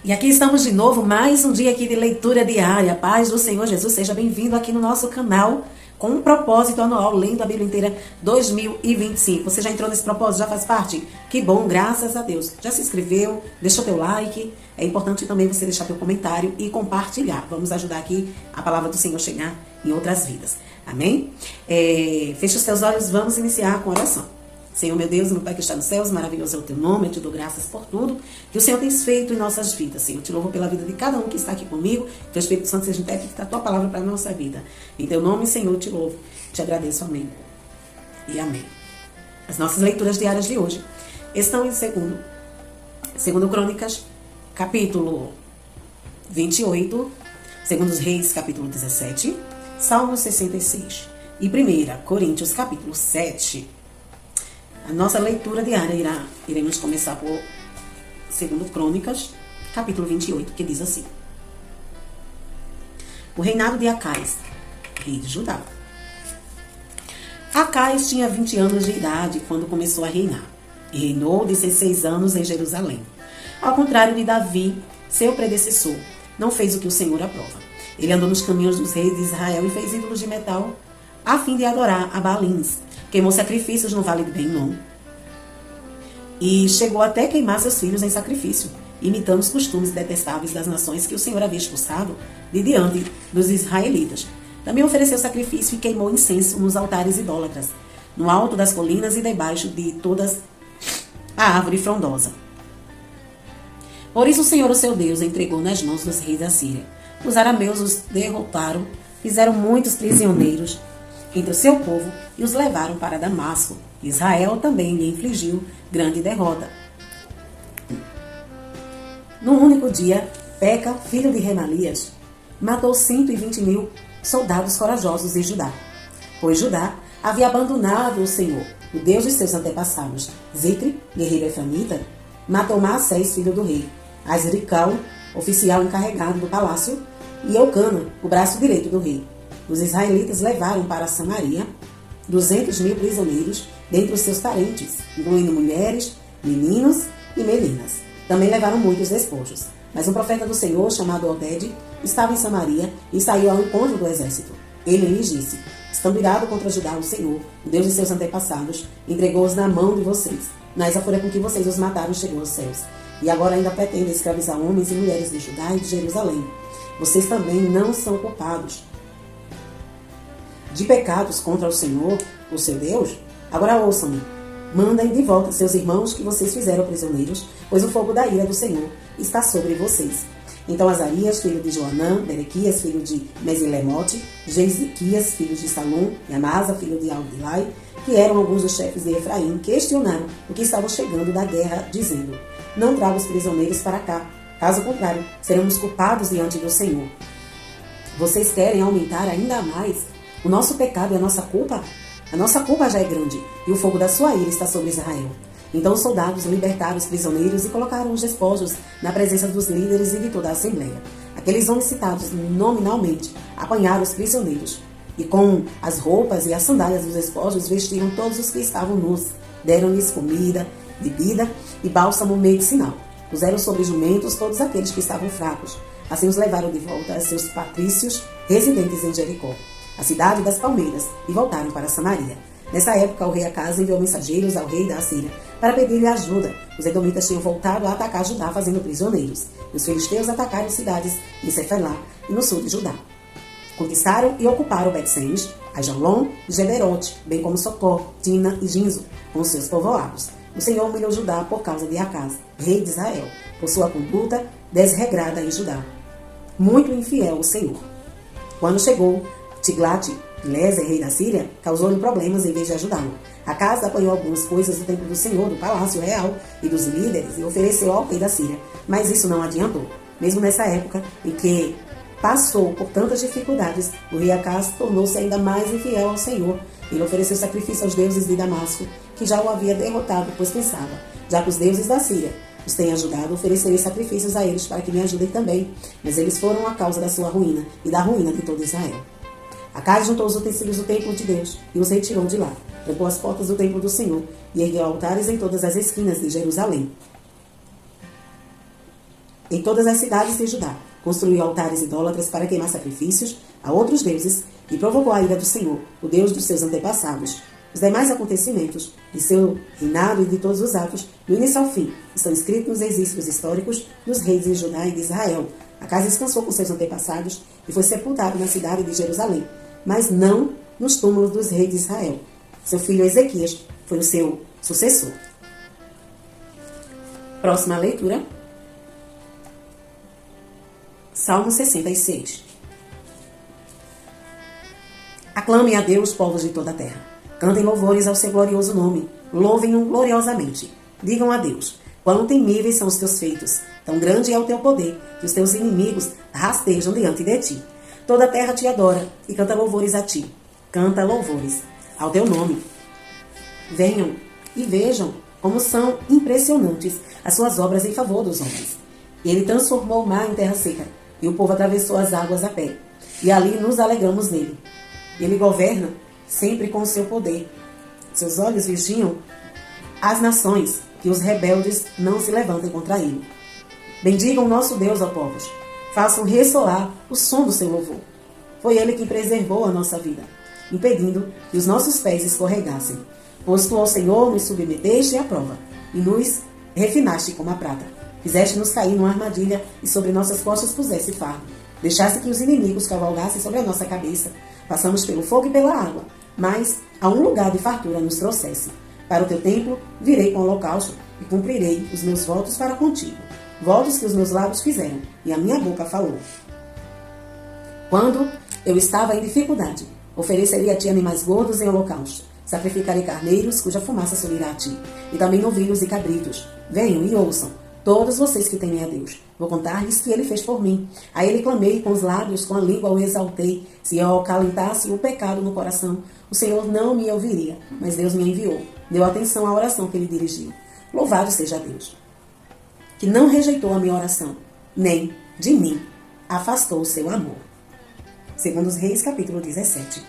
E aqui estamos de novo, mais um dia aqui de leitura diária. Paz do Senhor Jesus, seja bem-vindo aqui no nosso canal com um propósito anual, lendo a Bíblia inteira 2025. Você já entrou nesse propósito? Já faz parte? Que bom, graças a Deus. Já se inscreveu? Deixou teu like? É importante também você deixar teu comentário e compartilhar. Vamos ajudar aqui a palavra do Senhor chegar em outras vidas. Amém? Feche os teus olhos, vamos iniciar com oração. Senhor, meu Deus, meu Pai que está nos céus, maravilhoso é o teu nome, eu te dou graças por tudo que o Senhor tem feito em nossas vidas, Senhor. Eu te louvo pela vida de cada um que está aqui comigo, que o Espírito Santo seja intérprete da tua palavra para a nossa vida. Em teu nome, Senhor, eu te louvo, te agradeço, amém. E amém. As nossas leituras diárias de hoje estão em segundo Crônicas, capítulo 28, segundo Reis, capítulo 17, Salmo 66 e 1 Coríntios, capítulo 7. A nossa leitura diária iremos começar por 2 Crônicas, capítulo 28, que diz assim: O reinado de Acais, rei de Judá. Acais tinha 20 anos de idade quando começou a reinar, e reinou 16 anos em Jerusalém. Ao contrário de Davi, seu predecessor, não fez o que o Senhor aprova. Ele andou nos caminhos dos reis de Israel e fez ídolos de metal, a fim de adorar a Baalins. Queimou sacrifícios no vale de Ben-Nom e chegou até queimar seus filhos em sacrifício, imitando os costumes detestáveis das nações que o Senhor havia expulsado de diante dos israelitas. Também ofereceu sacrifício e queimou incenso nos altares idólatras, no alto das colinas e debaixo de toda a árvore frondosa. Por isso o Senhor, o seu Deus, entregou nas mãos dos reis da Síria. Os arameus os derrotaram, fizeram muitos prisioneiros entre o seu povo e os levaram para Damasco. Israel também lhe infligiu grande derrota. Num único dia, Peca, filho de Remalias, matou 120.000 soldados corajosos de Judá, pois Judá havia abandonado o Senhor, o Deus de seus antepassados. Zicre, guerreiro eframita, matou Maassés, filho do rei, Azrical, oficial encarregado do palácio, e Eucana, o braço direito do rei. Os israelitas levaram para Samaria 200.000 prisioneiros dentre os seus parentes, incluindo mulheres, meninos e meninas. Também levaram muitos despojos. Mas um profeta do Senhor, chamado Obed, estava em Samaria e saiu ao encontro do exército. Ele lhes disse: Estão virados contra Judá, o Senhor, o Deus de seus antepassados, entregou-os na mão de vocês. Mas a fúria com que vocês os mataram chegou aos céus. E agora ainda pretendem escravizar homens e mulheres de Judá e de Jerusalém. Vocês também não são culpados de pecados contra o Senhor, o seu Deus? Agora ouçam-me. Mandem de volta seus irmãos que vocês fizeram prisioneiros, pois o fogo da ira do Senhor está sobre vocês. Então Azarias, filho de Joanã, Berequias, filho de Mesilemote, Jeziquias, filho de Salom, e Amasa, filho de Aldilai, que eram alguns dos chefes de Efraim, questionaram o que estavam chegando da guerra, dizendo: Não traga os prisioneiros para cá. Caso contrário, seremos culpados diante do Senhor. Vocês querem aumentar ainda mais o nosso pecado e a nossa culpa? A nossa culpa já é grande, e o fogo da sua ira está sobre Israel. Então os soldados libertaram os prisioneiros e colocaram os despojos na presença dos líderes e de toda a assembleia. Aqueles homens citados nominalmente apanharam os prisioneiros, e com as roupas e as sandálias dos despojos vestiram todos os que estavam nus. Deram-lhes comida, bebida e bálsamo medicinal. Puseram sobre jumentos todos aqueles que estavam fracos. Assim os levaram de volta a seus patrícios residentes em Jericó, a cidade das palmeiras, e voltaram para Samaria. Nessa época, o rei Acaz enviou mensageiros ao rei da Assíria para pedir-lhe ajuda. Os edomitas tinham voltado a atacar Judá, fazendo prisioneiros. E os filisteus atacaram cidades em Cefelá e no sul de Judá. Conquistaram e ocuparam Bet-Semes, Ajalon e Gederote, bem como Socó, Tina e Ginzo, com seus povoados. O Senhor humilhou Judá por causa de Acaz, rei de Israel, por sua conduta desregrada em Judá. Muito infiel o Senhor. Quando chegou Tiglat-Pileser, rei da Síria, causou-lhe problemas em vez de ajudá-lo. Acaz apanhou algumas coisas do templo do Senhor, do palácio real e dos líderes e ofereceu ao rei da Síria, mas isso não adiantou. Mesmo nessa época em que passou por tantas dificuldades, o rei Acaz tornou-se ainda mais infiel ao Senhor. Ele ofereceu sacrifício aos deuses de Damasco, que já o havia derrotado, pois pensava: já que os deuses da Síria os têm ajudado, oferecerei sacrifícios a eles para que me ajudem também. Mas eles foram a causa da sua ruína e da ruína de todo Israel. Acaz juntou os utensílios do templo de Deus e os retirou de lá. Trancou as portas do templo do Senhor e ergueu altares em todas as esquinas de Jerusalém. em todas as cidades de Judá. Construiu altares idólatras para queimar sacrifícios a outros deuses e provocou a ira do Senhor, o Deus dos seus antepassados. Os demais acontecimentos de seu reinado e de todos os atos, do início ao fim, estão escritos nos registros históricos dos reis de Judá e de Israel. A casa descansou com seus antepassados e foi sepultado na cidade de Jerusalém, mas não nos túmulos dos reis de Israel. Seu filho Ezequias foi o seu sucessor. Próxima leitura. Salmo 66. Aclamem a Deus, povos de toda a terra. Cantem louvores ao seu glorioso nome. Louvem-no gloriosamente. Digam a Deus, quão temíveis são os teus feitos. Tão grande é o teu poder, que os teus inimigos rastejam diante de ti. Toda a terra te adora e canta louvores a ti. Canta louvores ao teu nome. Venham e vejam como são impressionantes as suas obras em favor dos homens. Ele transformou o mar em terra seca, e o povo atravessou as águas a pé. E ali nos alegramos nele. Ele governa sempre com o seu poder. Seus olhos vigiam as nações, que os rebeldes não se levantem contra ele. Bendigam o nosso Deus, ó povos. Façam ressoar o som do seu louvor. Foi ele que preservou a nossa vida, impedindo que os nossos pés escorregassem. Pois tu, ó Senhor, nos submeteste à prova, e nos refinaste como a prata. Fizeste-nos cair numa armadilha, e sobre nossas costas puseste fardo. Deixaste que os inimigos cavalgassem sobre a nossa cabeça. Passamos pelo fogo e pela água, mas a um lugar de fartura nos trouxesse. Para o teu templo virei com holocausto, e cumprirei os meus votos para contigo. Votos que os meus lábios fizeram, e a minha boca falou. Quando eu estava em dificuldade, ofereceria a ti animais gordos em holocausto. Sacrificarei carneiros, cuja fumaça subirá a ti, e também novilhos e cabritos. Venham e ouçam, todos vocês que temem a Deus. Vou contar-lhes que ele fez por mim. A ele clamei com os lábios, com a língua o exaltei. Se eu acalentasse o pecado no coração, o Senhor não me ouviria, mas Deus me enviou. Deu atenção à oração que ele dirigiu. Louvado seja Deus, que não rejeitou a minha oração, nem de mim afastou o seu amor. Segundo os Reis, capítulo 17.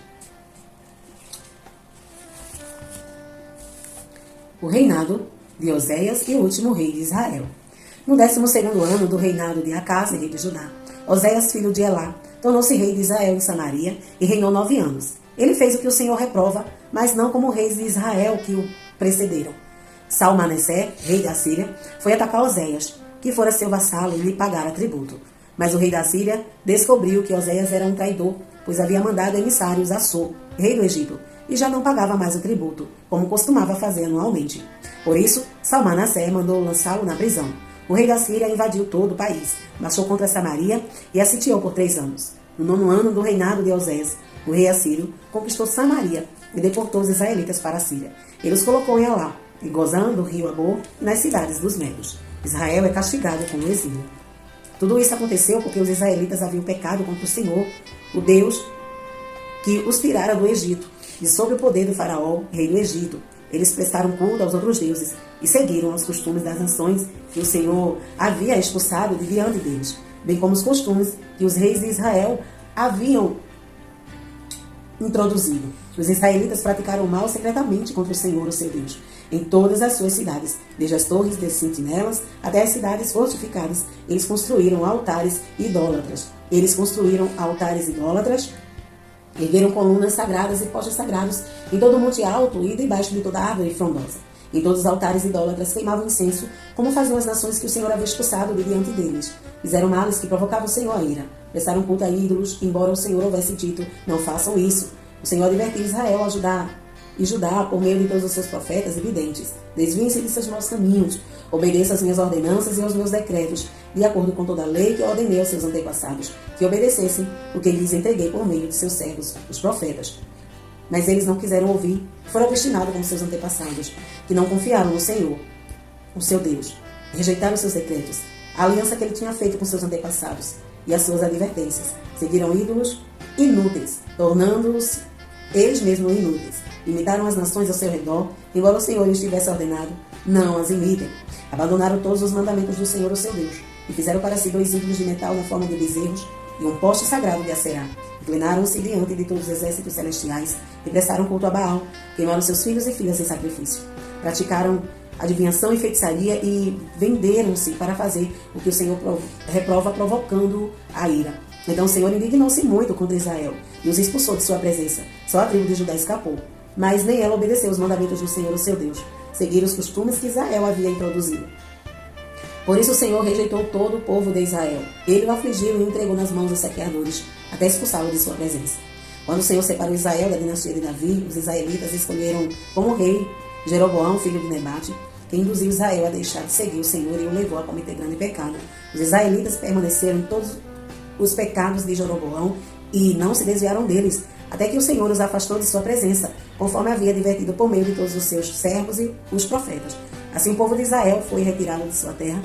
O reinado de Oséias e o último rei de Israel. No 12º ano do reinado de Acás, rei de Judá, Oséias, filho de Elá, tornou-se rei de Israel em Samaria e reinou 9 anos. Ele fez o que o Senhor reprova, mas não como reis de Israel que o precederam. Salmaneser, rei da Síria, foi atacar Oséias, que fora seu vassalo, e lhe pagara tributo. Mas o rei da Síria descobriu que Oséias era um traidor, pois havia mandado emissários a So, rei do Egito, e já não pagava mais o tributo, como costumava fazer anualmente. Por isso, Salmanassé mandou lançá-lo na prisão. O rei da Síria invadiu todo o país, marchou contra Samaria e a sitiou por 3 anos. No 9º ano do reinado de Oséias, o rei assírio conquistou Samaria e deportou os israelitas para a Síria. Ele os colocou em Alá, em Gozã, do rio Abor, e nas cidades dos Medos. Israel é castigado com o exílio. Tudo isso aconteceu porque os israelitas haviam pecado contra o Senhor, o Deus que os tirara do Egito, e sob o poder do faraó, rei do Egito. Eles prestaram culto aos outros deuses e seguiram os costumes das nações que o Senhor havia expulsado de diante deles, bem como os costumes que os reis de Israel haviam introduzido. Os israelitas praticaram o mal secretamente contra o Senhor, o seu Deus, em todas as suas cidades, desde as torres de sentinelas até as cidades fortificadas. Eles construíram altares idólatras. Ergueram colunas sagradas e postes sagrados em todo o monte alto e debaixo de toda árvore frondosa. Em todos os altares idólatras queimavam incenso, como faziam as nações que o Senhor havia expulsado de diante deles. Fizeram males que provocavam o Senhor a ira. Prestaram culto a ídolos, embora o Senhor houvesse dito, não façam isso. O Senhor advertiu Israel e Judá por meio de todos os seus profetas e videntes. Desviem-se de seus maus caminhos. Obedeça às minhas ordenanças e aos meus decretos, de acordo com toda a lei que eu ordenei aos seus antepassados, que obedecessem o que lhes entreguei por meio de seus servos, os profetas. Mas eles não quiseram ouvir, foram obstinados como seus antepassados, que não confiaram no Senhor, o seu Deus. Rejeitaram seus decretos, a aliança que ele tinha feito com seus antepassados, e as suas advertências. Seguiram ídolos inúteis, tornando-os eles mesmos inúteis. Imitaram as nações ao seu redor, embora o Senhor lhes tivesse ordenado, não as imitem. Abandonaram todos os mandamentos do Senhor, o seu Deus, e fizeram para si 2 ídolos de metal na forma de bezerros e um poste sagrado de Aserá. Inclinaram-se diante de todos os exércitos celestiais e prestaram culto a Baal, queimaram seus filhos e filhas em sacrifício. Praticaram adivinhação e feitiçaria e venderam-se para fazer o que o Senhor reprova, provocando a ira. Então o Senhor indignou-se muito contra Israel e os expulsou de sua presença. Só a tribo de Judá escapou. Mas nem ela obedeceu os mandamentos do Senhor, o seu Deus. Seguiram os costumes que Israel havia introduzido. Por isso o Senhor rejeitou todo o povo de Israel. Ele o afligiu e o entregou nas mãos dos saqueadores, até expulsá-lo de sua presença. Quando o Senhor separou Israel da dinastia de Davi, os israelitas escolheram como rei Jeroboão, filho de Nebate, que induziu Israel a deixar de seguir o Senhor e o levou a cometer grande pecado. Os israelitas permaneceram em todos os pecados de Jeroboão e não se desviaram deles, até que o Senhor os afastou de sua presença, conforme havia advertido por meio de todos os seus servos e os profetas. Assim o povo de Israel foi retirado de sua terra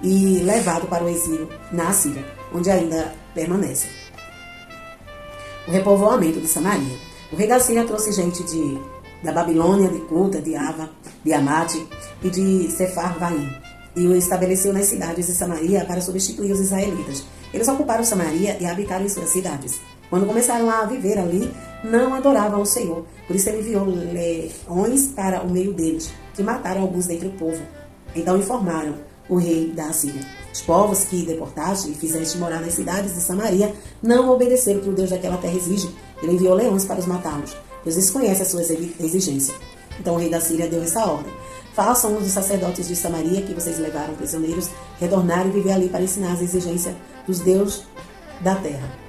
e levado para o exílio na Assíria, onde ainda permanece. O repovoamento de Samaria. O rei da Síria trouxe gente da Babilônia, de Cuta, de Ava, de Amate e de Sefarvaim, e o estabeleceu nas cidades de Samaria para substituir os israelitas. Eles ocuparam Samaria e habitaram em suas cidades. Quando começaram a viver ali, não adoravam ao Senhor. Por isso ele enviou leões para o meio deles, que mataram alguns dentre o povo. Então informaram o rei da Assíria: os povos que deportaste e fizeste morar nas cidades de Samaria não obedeceram o que o Deus daquela terra exige. Ele enviou leões para os matá-los, pois desconhece as suas exigências. Então o rei da Síria deu essa ordem: façam os sacerdotes de Samaria, que vocês levaram prisioneiros, retornar e viver ali para ensinar as exigências dos deuses da terra.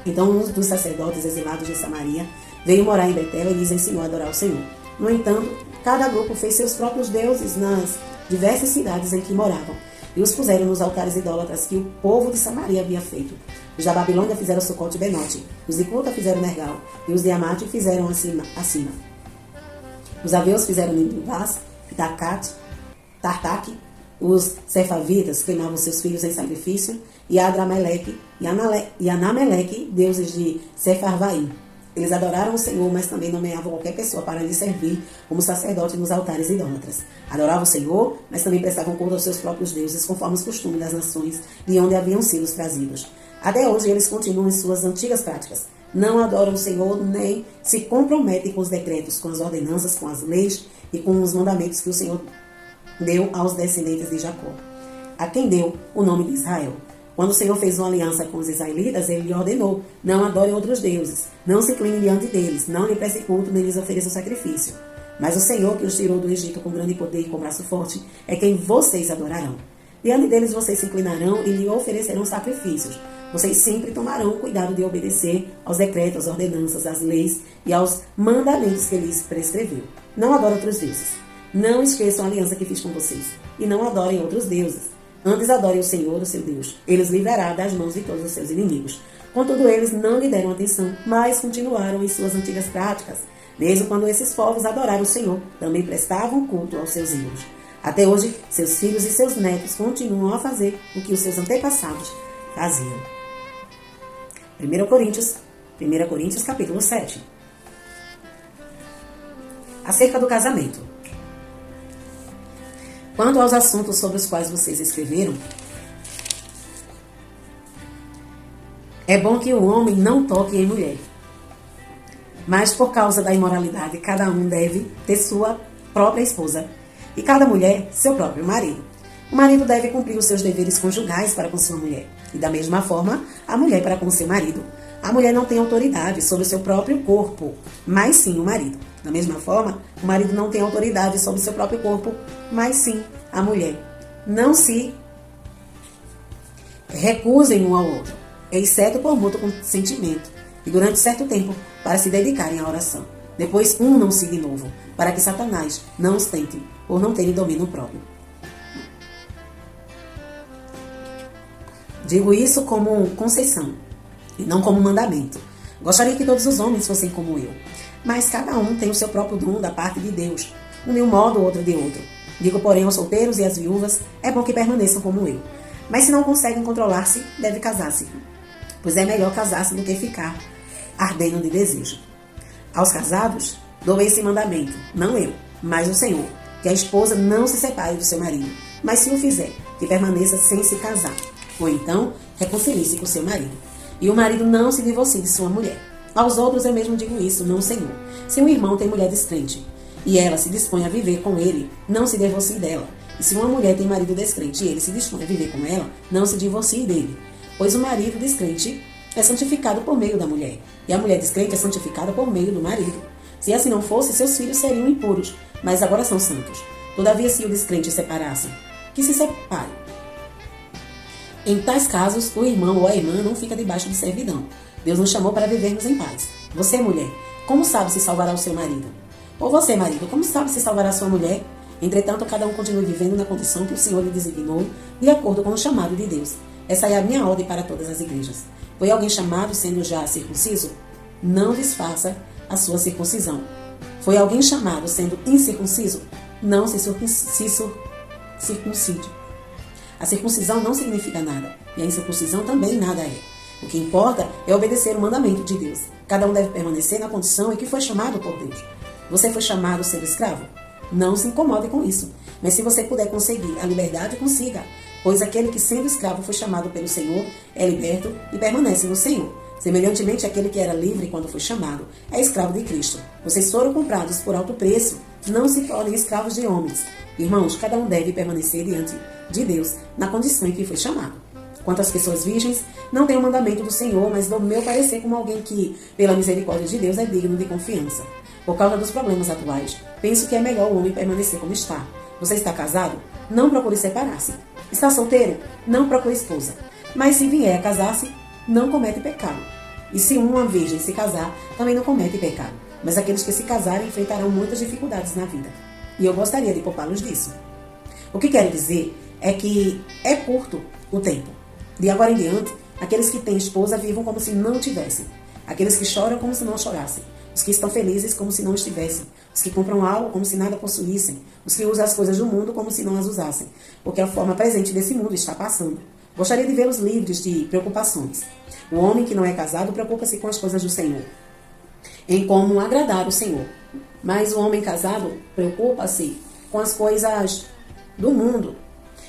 Então um dos sacerdotes exilados de Samaria veio morar em Betel e lhes ensinou a adorar o Senhor. No entanto, cada grupo fez seus próprios deuses nas diversas cidades em que moravam, e os puseram nos altares idólatras que o povo de Samaria havia feito. Os da Babilônia fizeram Sucote e Benote, os de Cuta fizeram Nergal, e os de Amate fizeram acima. Os aveus fizeram Nibás, Tartaque, os Sefavitas queimavam seus filhos em sacrifício, e Adrameleque e Anameleque, deuses de Sefarvaim. Eles adoraram o Senhor, mas também nomeavam qualquer pessoa para lhe servir como sacerdote nos altares idólatras. Adoravam o Senhor, mas também prestavam culto aos seus próprios deuses, conforme os costumes das nações de onde haviam sido trazidos. Até hoje eles continuam em suas antigas práticas. Não adoram o Senhor, nem se comprometem com os decretos, com as ordenanças, com as leis e com os mandamentos que o Senhor deu aos descendentes de Jacó, a quem deu o nome de Israel. Quando o Senhor fez uma aliança com os israelitas, ele lhe ordenou: não adorem outros deuses, não se inclinem diante deles, não lhe prestem culto, nem lhes ofereçam sacrifício. Mas o Senhor, que os tirou do Egito com grande poder e com braço forte, é quem vocês adorarão. Diante deles vocês se inclinarão e lhe oferecerão sacrifícios. Vocês sempre tomarão cuidado de obedecer aos decretos, às ordenanças, às leis e aos mandamentos que lhes prescreveu. Não adorem outros deuses. Não esqueçam a aliança que fiz com vocês. E não adorem outros deuses. Antes adorem o Senhor, o seu Deus. Ele os livrará das mãos de todos os seus inimigos. Contudo, eles não lhe deram atenção, mas continuaram em suas antigas práticas. Mesmo quando esses povos adoraram o Senhor, também prestavam culto aos seus ídolos. Até hoje, seus filhos e seus netos continuam a fazer o que os seus antepassados faziam. 1 Coríntios capítulo 7. Acerca do casamento. Quanto aos assuntos sobre os quais vocês escreveram, é bom que o homem não toque em mulher. Mas por causa da imoralidade, cada um deve ter sua própria esposa e cada mulher seu próprio marido. O marido deve cumprir os seus deveres conjugais para com sua mulher, e da mesma forma, a mulher para com seu marido. A mulher não tem autoridade sobre o seu próprio corpo, mas sim o marido. Da mesma forma, o marido não tem autoridade sobre o seu próprio corpo, mas sim a mulher. Não se recusem um ao outro, exceto por mútuo consentimento, e durante certo tempo, para se dedicarem à oração. Depois unam-se de novo, para que Satanás não os tente, por não terem domínio próprio. Digo isso como concessão, e não como mandamento. Gostaria que todos os homens fossem como eu, mas cada um tem o seu próprio dom da parte de Deus, um de um modo, o outro de outro. Digo, porém, aos solteiros e às viúvas, é bom que permaneçam como eu. Mas se não conseguem controlar-se, deve casar-se, pois é melhor casar-se do que ficar ardendo de desejo. Aos casados, dou esse mandamento, não eu, mas o Senhor, que a esposa não se separe do seu marido, mas se o fizer, que permaneça sem se casar, ou então reconcilie-se com seu marido. E o marido não se divorcie de sua mulher. Aos outros eu mesmo digo isso, não o Senhor. Se um irmão tem mulher descrente e ela se dispõe a viver com ele, não se divorcie dela. E se uma mulher tem marido descrente e ele se dispõe a viver com ela, não se divorcie dele. Pois o marido descrente é santificado por meio da mulher, e a mulher descrente é santificada por meio do marido. Se assim não fosse, seus filhos seriam impuros, mas agora são santos. Todavia, se o descrente separasse, que se separe. Em tais casos, o irmão ou a irmã não fica debaixo de servidão. Deus nos chamou para vivermos em paz. Você, mulher, como sabe se salvará o seu marido? Ou você, marido, como sabe se salvará a sua mulher? Entretanto, cada um continue vivendo na condição que o Senhor lhe designou, de acordo com o chamado de Deus. Essa é a minha ordem para todas as igrejas. Foi alguém chamado sendo já circunciso? Não desfaça a sua circuncisão. Foi alguém chamado sendo incircunciso? Não se circuncide. A circuncisão não significa nada, e a incircuncisão também nada é. O que importa é obedecer o mandamento de Deus. Cada um deve permanecer na condição em que foi chamado por Deus. Você foi chamado sendo escravo? Não se incomode com isso. Mas se você puder conseguir a liberdade, consiga. Pois aquele que sendo escravo foi chamado pelo Senhor é liberto e permanece no Senhor. Semelhantemente, aquele que era livre quando foi chamado é escravo de Cristo. Vocês foram comprados por alto preço. Não se tornem escravos de homens. Irmãos, cada um deve permanecer diante de Deus na condição em que foi chamado. Quanto às pessoas virgens, não tenho o mandamento do Senhor, mas dou meu parecer como alguém que, pela misericórdia de Deus, é digno de confiança. Por causa dos problemas atuais, penso que é melhor o homem permanecer como está. Você está casado? Não procure separar-se. Está solteiro? Não procure esposa. Mas se vier a casar-se, não comete pecado. E se uma virgem se casar, também não comete pecado. Mas aqueles que se casarem enfrentarão muitas dificuldades na vida. E eu gostaria de poupá-los disso. O que quero dizer é que é curto o tempo. De agora em diante, aqueles que têm esposa vivam como se não tivessem. Aqueles que choram como se não chorassem. Os que estão felizes como se não estivessem. Os que compram algo como se nada possuíssem. Os que usam as coisas do mundo como se não as usassem. Porque a forma presente desse mundo está passando. Gostaria de vê-los livres de preocupações. O homem que não é casado preocupa-se com as coisas do Senhor, em como agradar o Senhor. Mas o homem casado preocupa-se com as coisas do mundo,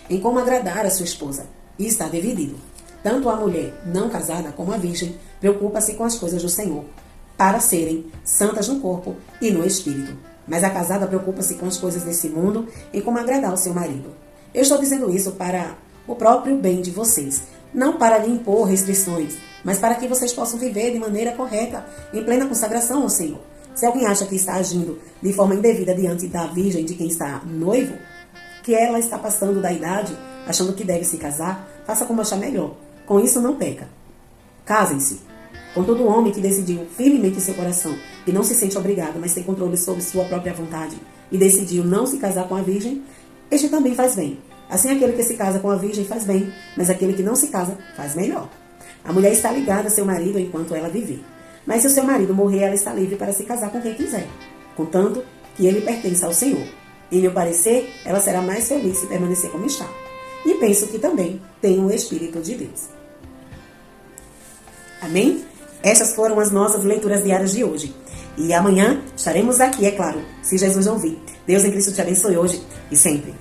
em como agradar a sua esposa. E está dividido. Tanto a mulher não casada como a virgem preocupa-se com as coisas do Senhor, para serem santas no corpo e no espírito. Mas a casada preocupa-se com as coisas desse mundo, em como agradar o seu marido. Eu estou dizendo isso para o próprio bem de vocês, não para lhe impor restrições, mas para que vocês possam viver de maneira correta, em plena consagração ao Senhor. Se alguém acha que está agindo de forma indevida diante da virgem de quem está noivo, que ela está passando da idade, achando que deve se casar, faça como achar melhor. Com isso não peca. Casem-se. Contudo, o homem que decidiu firmemente em seu coração que não se sente obrigado, mas tem controle sobre sua própria vontade e decidiu não se casar com a virgem, este também faz bem. Assim, aquele que se casa com a virgem faz bem, mas aquele que não se casa faz melhor. A mulher está ligada a seu marido enquanto ela viver. Mas se o seu marido morrer, ela está livre para se casar com quem quiser, contanto que ele pertença ao Senhor. Em meu parecer, ela será mais feliz se permanecer como está. E penso que também tem o Espírito de Deus. Amém? Essas foram as nossas leituras diárias de hoje. E amanhã estaremos aqui, é claro, se Jesus ouvir. Deus em Cristo te abençoe hoje e sempre.